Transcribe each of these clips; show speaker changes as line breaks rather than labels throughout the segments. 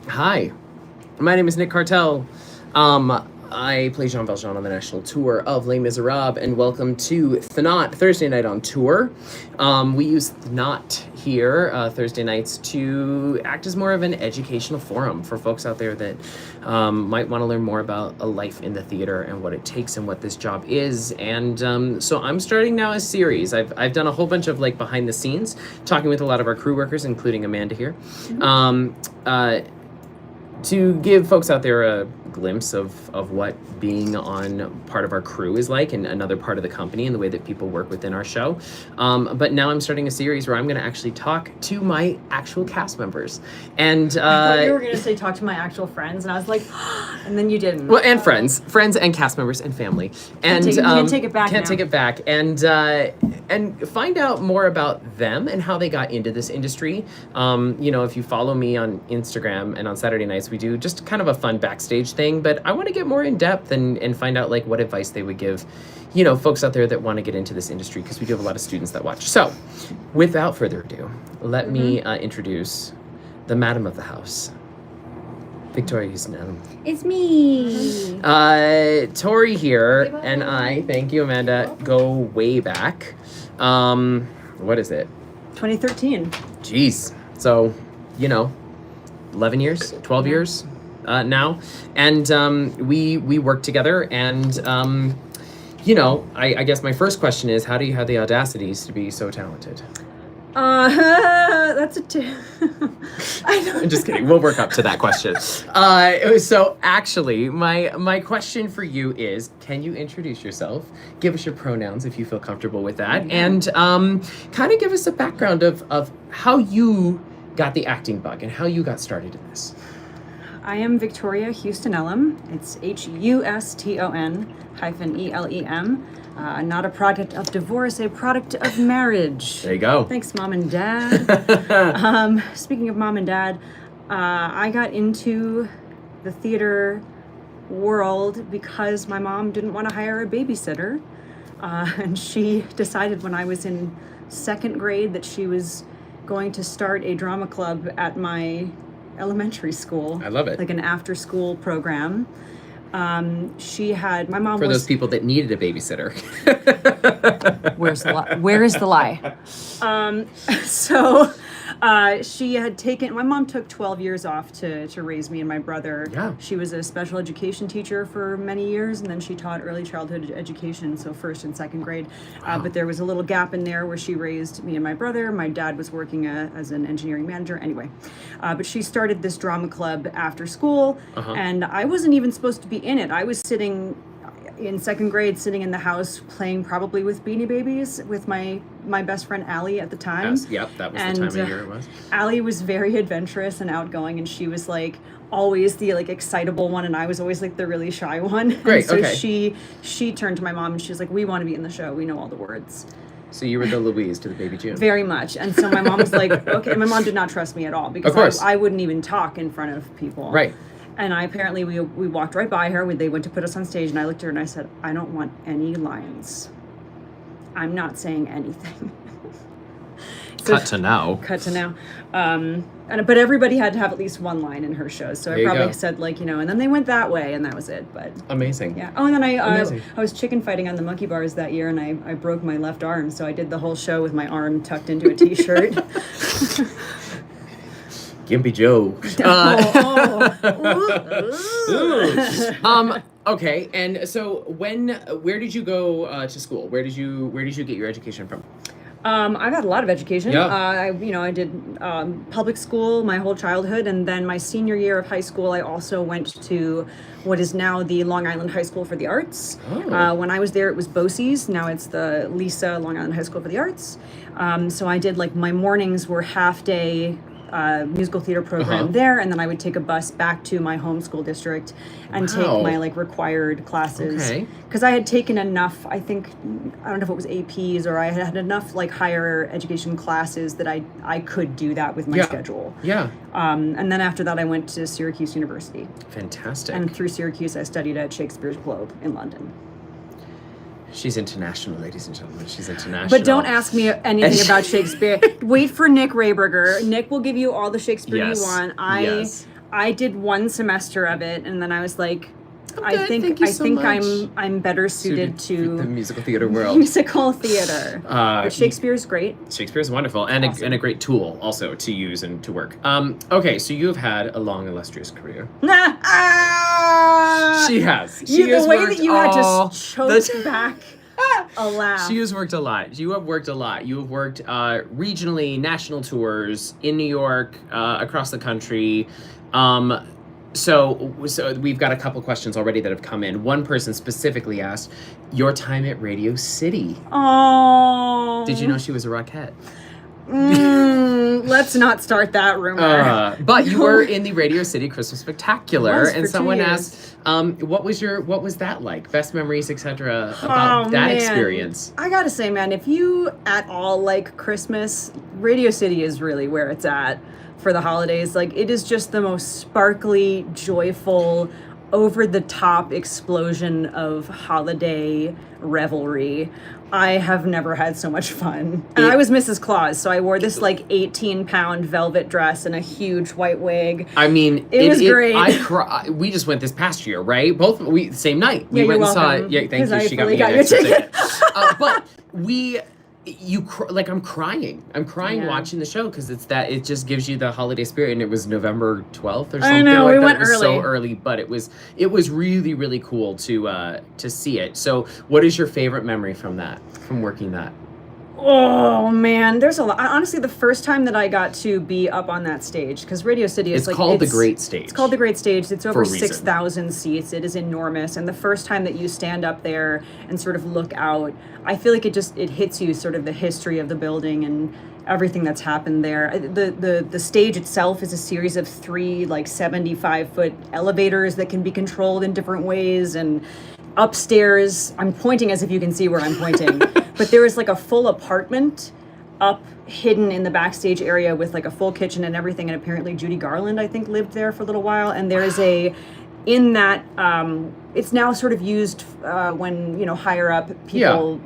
Hi, my name is Nick Cartell. I play Jean Valjean on the national tour of Les Miserables, and welcome to ThNOT, Thursday Night on Tour. We use ThNOT here, Thursday nights, to act as more of an educational forum for folks out there that might want to learn more about a life in the theater and what it takes and what this job is. And so I'm starting now a series. I've done a whole bunch of like behind the scenes, talking with a lot of our crew workers, including Amanda here. To give folks out there a glimpse of what being on part of our crew is like and another part of the company and the way that people work within our show. But now I'm starting a series where I'm going to actually talk to my actual cast members. And
I thought you were going to say talk to my actual friends, and I was like, and then you didn't.
Well, and friends and cast members and family. And
you can take it back
Can't
now.
take it back. And find out more about them and how they got into this industry. If you follow me on Instagram and on Saturday nights, we do just kind of a fun backstage thing, but I want to get more in depth and find out like what advice they would give, folks out there that want to get into this industry, because we do have a lot of students that watch. So without further ado, let me introduce the madam of the house, Victoria Huston-Elem.
It's me.
Tori here and I, thank you, Amanda, go way back. What is it?
2013.
Jeez. So, 11 years, 12 years now. And we work together. And, I guess my first question is, how do you have the audacities to be so talented?
That's
I'm just kidding. We'll work up to that question. So actually, my question for you is, can you introduce yourself? Give us your pronouns if you feel comfortable with that. And kind of give us a background of how you got the acting bug and how you got started in this.
I am Victoria Huston-Elem. It's Huston-Elem. Not a product of divorce, a product of marriage.
There you go.
Thanks, Mom and Dad. Speaking of Mom and Dad, I got into the theater world because my mom didn't want to hire a babysitter. And she decided when I was in second grade that she was going to start a drama club at my elementary school.
I love it.
Like an after-school program. My mom
For
was...
those people that needed a babysitter.
Where's the lie? Where is the lie? She had taken... My mom took 12 years off to raise me and my brother.
Yeah.
She was a special education teacher for many years, and then she taught early childhood education, so first and second grade.
Wow.
But there was a little gap in there where she raised me and my brother. My dad was working as an engineering manager. Anyway, but she started this drama club after school, and I wasn't even supposed to be in it. I was sitting... in second grade, sitting in the house playing probably with Beanie Babies with my best friend Allie at the time.
Yep, that was the time of year it was.
Allie was very adventurous and outgoing, and she was like always the like excitable one, and I was always like the really shy one.
Great,
and so
okay.
she turned to my mom and she was like, "We want to be in the show. We know all the words."
So you were the Louise to the baby June.
Very much. And so my mom was like, okay. And my mom did not trust me at all because
Of course.
I wouldn't even talk in front of people.
Right.
And we walked right by her. They went to put us on stage, and I looked at her and I said, "I don't want any lines. I'm not saying anything."
Cut to now.
But everybody had to have at least one line in her show. So
There
I
you
probably
go.
said and then they went that way, and that was it. But
Amazing.
yeah. Oh, and then I
Amazing.
was chicken fighting on the monkey bars that year, and I broke my left arm. So I did the whole show with my arm tucked into a t-shirt.
Gimpy Joe. Okay, and so where did you go to school? Where did you get your education from?
I've had a lot of education.
Yeah.
I did public school my whole childhood, and then my senior year of high school, I also went to what is now the Long Island High School for the Arts.
Oh.
When I was there, it was BOCES. Now it's the Lisa Long Island High School for the Arts. So I did my mornings were half day musical theater program there, and then I would take a bus back to my home school district and take my required classes.
Okay.
Because I had taken enough, I don't know if it was APs or I had enough higher education classes that I could do that with my schedule.
Yeah.
And then after that I went to Syracuse University.
Fantastic.
And through Syracuse I studied at Shakespeare's Globe in London.
She's international, ladies and gentlemen. She's international.
But don't ask me anything about Shakespeare. Wait for Nick Rayberger. Nick will give you all the Shakespeare you want. I did one semester of it, and then I was like, I
good.
think
Thank you so much.
I'm better suited
for
to
the musical theater world.
musical theater. But Shakespeare's great.
Shakespeare's wonderful, and
Awesome.
a great tool also to use and to work. Okay, so you have had a long, illustrious career. She has. She has
the way
worked
that you had
all
to choke
the-
back a laugh.
She has worked a lot. You have worked a lot. You have worked regionally, national tours in New York, across the country. So we've got a couple questions already that have come in. One person specifically asked, your time at Radio City.
Oh.
Did you know she was a Rockette?
Let's not start that rumor.
But you were in the Radio City Christmas Spectacular,
Was
and
for 2
someone
years.
asked, what was that like? Best memories, etc. about that
man.
experience.
I gotta say, man, if you at all like Christmas, Radio City is really where it's at for the holidays. Like, it is just the most sparkly, joyful, over-the-top explosion of holiday revelry. I have never had so much fun. And I was Mrs. Claus, so I wore this like 18-pound velvet dress and a huge white wig.
I mean,
It was great.
We just went this past year, right? Same night. We
Yeah,
went
you're
and saw it.
welcome,
Yeah, thank
'cause
you.
I
She got
fully
me
got
an
your
extra
ticket.
but I'm crying. I'm crying
Yeah.
watching the show because it just gives you the holiday spirit. And it was November 12th or something.
I know,
like
we
that.
went
It was so
early.
early, but it was really, really cool to see it. So, what is your favorite memory from working that?
Oh man, there's a lot. Honestly, the first time that I got to be up on that stage, because Radio City is
It's called the Great Stage.
It's called the Great Stage. It's over
a reason.
6,000 seats. It is enormous. And the first time that you stand up there and sort of look out, I feel like it hits you sort of the history of the building and everything that's happened there. The stage itself is a series of 3 like 75-foot elevators that can be controlled in different ways, and upstairs, I'm pointing as if you can see where I'm pointing, but there is like a full apartment up hidden in the backstage area with like a full kitchen and everything, and apparently Judy Garland, I think, lived there for a little while. And there is in that it's now sort of used when higher up people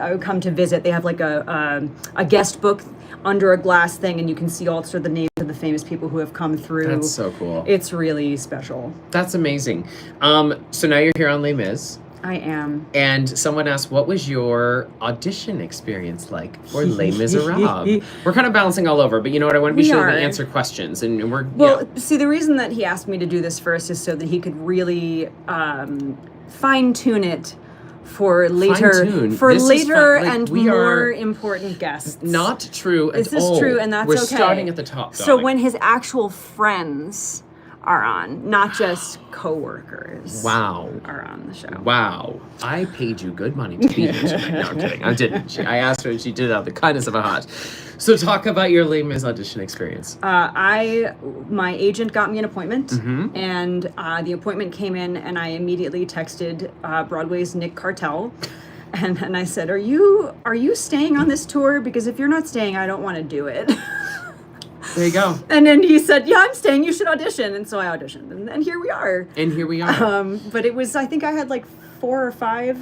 I would come to visit. They have like a guest book under a glass thing, and you can see all sort of the names of the famous people who have come through.
That's so cool.
It's really special.
That's amazing. So now you're here on Les Mis.
I am.
And someone asked, what was your audition experience like for Les Miserables? We're kind of bouncing all over, but you know what? I want to be
We
sure
are.
we answer questions. And we're,
Well, see, the reason that he asked me to do this first is so that he could really fine-tune it for later,
Fine-tune? This is fun. Like,
and
we
more
are
important guests.
not true at
This is
all.
true, and that's
We're
okay.
starting at the top,
So
darling.
when his actual friends are on, not just coworkers.
Wow.
Are on the show.
Wow. I paid you good money to be here tonight. No, I'm kidding. I didn't. I asked her and she did it out of the kindness of her heart. So talk about your Les Mis audition experience.
My agent got me an appointment,
Mm-hmm.
and the appointment came in, and I immediately texted Broadway's Nick Cartell, and I said, "Are you staying on this tour? Because if you're not staying, I don't want to do it."
There you go.
And then he said, "Yeah, I'm staying. You should audition." And so I auditioned, and here we are.
And here we are.
But it was, I think I had like 4 or 5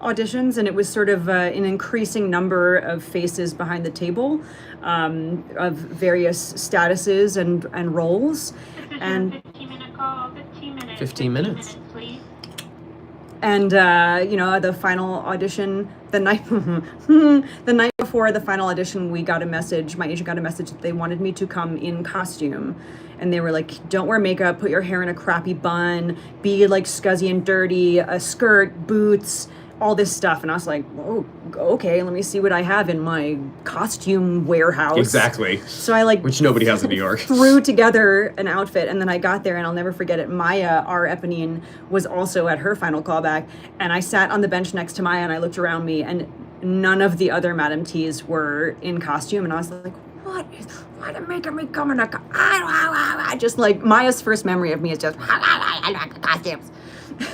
auditions, and it was sort of an increasing number of faces behind the table, of various statuses and roles.
This is
And
a 15-minute call. 15 minutes.
15 minutes.
15 minutes, please.
And the final audition, the night before the final audition, my agent got a message that they wanted me to come in costume. And they were like, don't wear makeup, put your hair in a crappy bun, be like scuzzy and dirty, a skirt, boots, all this stuff. And I was like, oh, okay, let me see what I have in my costume warehouse.
Exactly.
So I like,
Which nobody has in New York.
threw together an outfit, and then I got there, and I'll never forget it. Maya, our Eponine, was also at her final callback, and I sat on the bench next to Maya, and I looked around me, and none of the other Madame T's were in costume, and I was like, why are they making me come in a just like Maya's first memory of me is just costumes.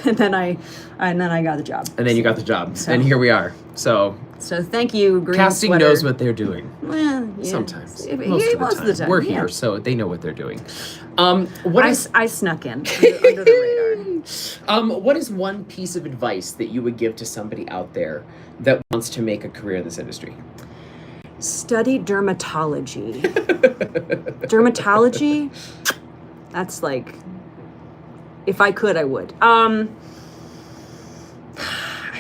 And then I got the job.
And then you got the job.
So-
And here we are. So
So thank you, Green
casting
Sweater.
knows what they're doing.
Well, yeah.
Sometimes.
Most of the time.
We're
yeah.
here, so they know what they're doing. What is
I snuck in under the radar.
what is one piece of advice that you would give to somebody out there that wants to make a career in this industry?
Study dermatology. Dermatology That's like, if I could, I would. I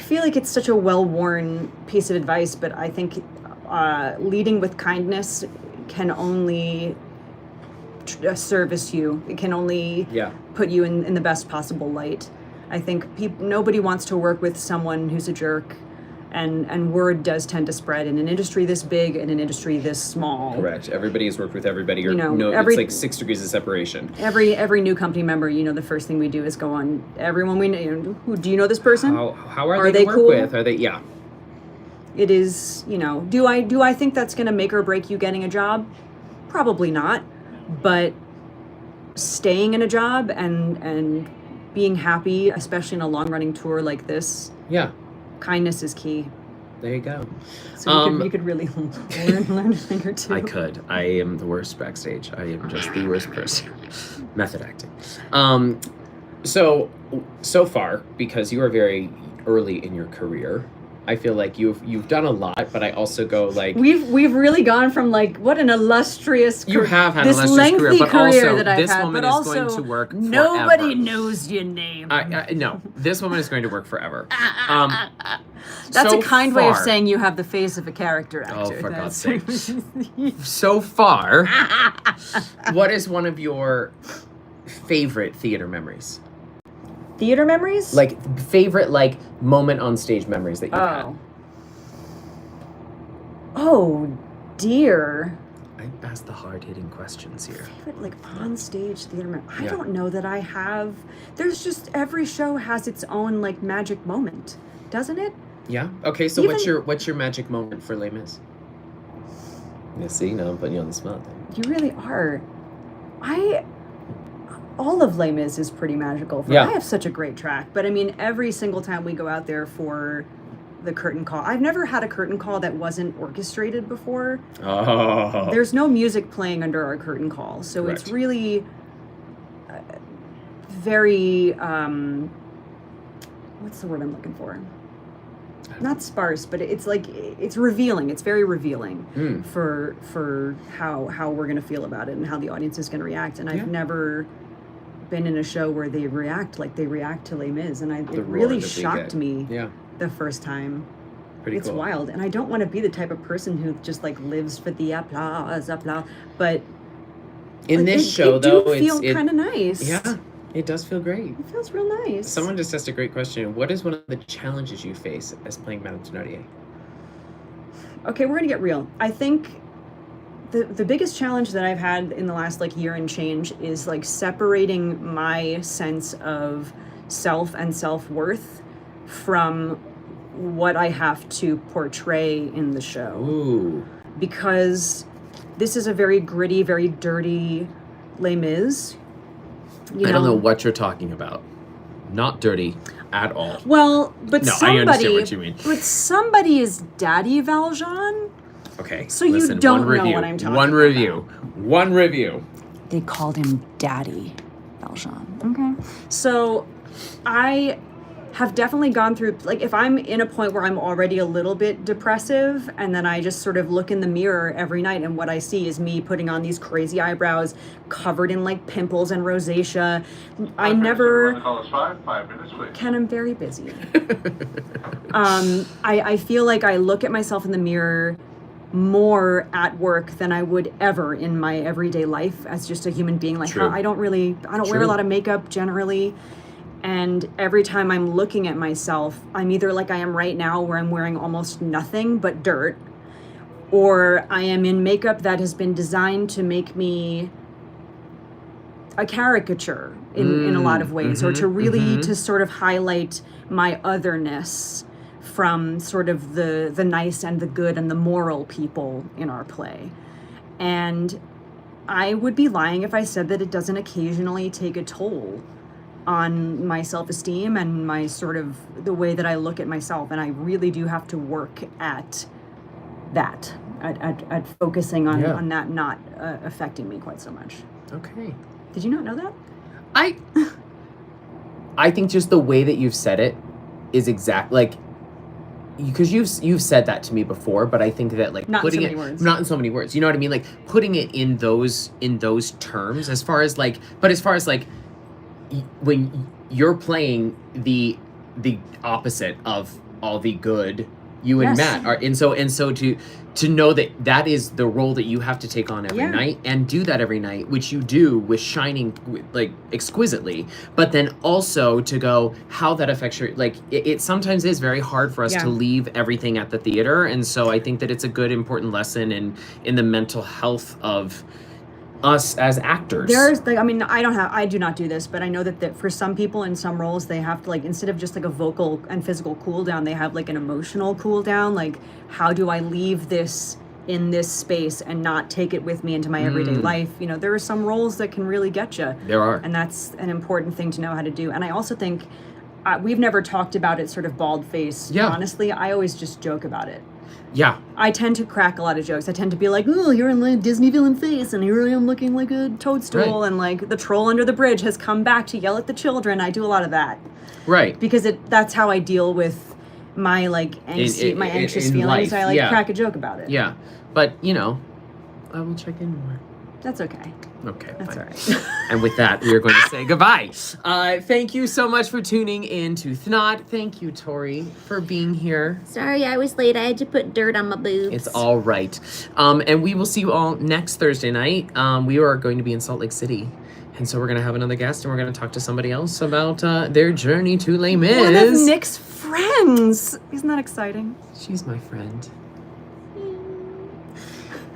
feel like it's such a well-worn piece of advice, but I think leading with kindness can only service you. It can only put you in the best possible light. I think nobody wants to work with someone who's a jerk, and word does tend to spread in an industry this big and an industry this small.
Correct. Everybody has worked with everybody. Or,
Every,
it's like 6 degrees of separation.
Every new company member, the first thing we do is go on everyone we know. Who do you know this person?
How are they to work
cool?
with? Are they? Yeah.
It is. Do I think that's going to make or break you getting a job? Probably not. But staying in a job and being happy, especially in a long running tour like this.
Yeah.
Kindness is key.
There you go.
So you could really learn a thing or two.
I could. I am the worst backstage. I am just the worst person. Method acting. So far, because you are very early in your career, I feel like you've done a lot, but I also go like
we've really gone from like what an illustrious
you have had
this
an illustrious
lengthy
career, but also
that I've
this
had,
woman
but
is
also
going to work forever.
Nobody knows your name.
No, this woman is going to work forever.
That's
so
a kind way of
far-
saying you have the face of a character actor.
Oh, for God's sake.
sake.
So far, what is one of your favorite theater memories?
Theater memories?
Like favorite moment on stage memories that you've had.
Oh dear.
I asked the hard-hitting questions here.
Favorite on stage theater memory. I don't know that I have. There's just every show has its own magic moment, doesn't it?
Yeah. Okay. So what's your magic moment for Les Mis? Yeah. See, now I'm putting you on the spot.
You really are. All of Les Mis is pretty magical. I have such a great track, but I mean, every single time we go out there for the curtain call, I've never had a curtain call that wasn't orchestrated before.
Oh.
There's no music playing under our curtain call, so
Correct.
It's really very. What's the word I'm looking for? Not sparse, but it's it's revealing. It's very revealing for how we're gonna feel about it and how the audience is gonna react. And I've never been in a show where they react like they react to Les Mis, and it really shocked me the first time. It's
cool.
wild, and I don't want to be the type of person who just lives for the applause, but
in this show though,
it feels kind of nice.
Yeah. It does feel great.
It feels real nice.
Someone just asked a great question. What is one of the challenges you face as playing Madame Thénardier?
Okay, we're gonna get real. I think the biggest challenge that I've had in the last year and change is separating my sense of self and self-worth from what I have to portray in the show.
Ooh.
Because this is a very gritty, very dirty Les Mis.
I don't know what you're talking about. Not dirty at all.
Well, but
no,
somebody,
I understand what you mean.
But somebody is Daddy Valjean.
Okay.
So you don't know what I'm talking about.
One review.
They called him Daddy Valjean. Okay. So I have definitely gone through, if I'm in a point where I'm already a little bit depressive, and then I just sort of look in the mirror every night, and what I see is me putting on these crazy eyebrows covered in pimples and rosacea. I never... Ken, I'm very busy. I feel like I look at myself in the mirror more at work than I would ever in my everyday life as just a human being. I don't wear a lot of makeup generally. And every time I'm looking at myself, I'm either like I am right now, where I'm wearing almost nothing but dirt, or I am in makeup that has been designed to make me a caricature in a lot of ways, or to really to sort of highlight my otherness from sort of the nice and the good and the moral people in our play. And I would be lying if I said that it doesn't occasionally take a toll on my self-esteem and my sort of the way that I look at myself. And I really do have to work at that, at focusing on that not affecting me quite so much.
Okay.
Did you not know that?
I think just the way that you've said it is exact. because you've said that to me before, but I think that like
Not in
putting
so
it
many words.
not in so many words, you know what I mean? Like putting it in those terms, as far as like when you're playing the opposite of all the good, you and
Yes.
Matt are, and so to know that is the role that you have to take on every
Yeah.
night, and do that every night, which you do with shining like exquisitely, but then also to go how that affects your, like it sometimes is very hard for us
Yeah.
to leave everything at the theater, and so I think that it's a good important lesson in the mental health of us as actors.
There's like, I mean, I do not do this, but I know that for some people in some roles, they have to like, instead of just like a vocal and physical cool down, they have like an emotional cool down. Like, how do I leave this in this space and not take it with me into my everyday life? You know, there are some roles that can really get you.
There are.
And that's an important thing to know how to do. And I also think we've never talked about it sort of bald face.
Yeah.
Honestly, I always just joke about it.
Yeah.
I tend to crack a lot of jokes. I tend to be like, "Oh, you're in the Disney villain face, and here I am looking like a toadstool,"
Right.
and like the troll under the bridge has come back to yell at the children. I do a lot of that
Right.
because that's how I deal with my like my anxious
in
feelings.
life,
I like
yeah.
crack a joke about it.
Yeah. But, you know, I will check in more.
That's okay.
Okay.
That's
fine.
all right.
And with that, we are going to say goodbye. Thank you so much for tuning in to ThNOT. Thank you, Tori, for being here.
Sorry I was late. I had to put dirt on my boobs.
It's all right. And we will see you all next Thursday night. We are going to be in Salt Lake City. And so we're going to have another guest, and we're going to talk to somebody else about their journey to Les Mis.
One of Nick's friends. Isn't that exciting?
She's my friend.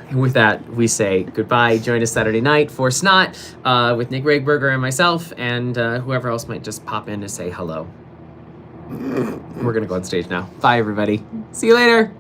And with that, we say goodbye. Join us Saturday night for ThNOT with Nick Regberger and myself, and whoever else might just pop in to say hello. We're going to go on stage now. Bye, everybody. See you later.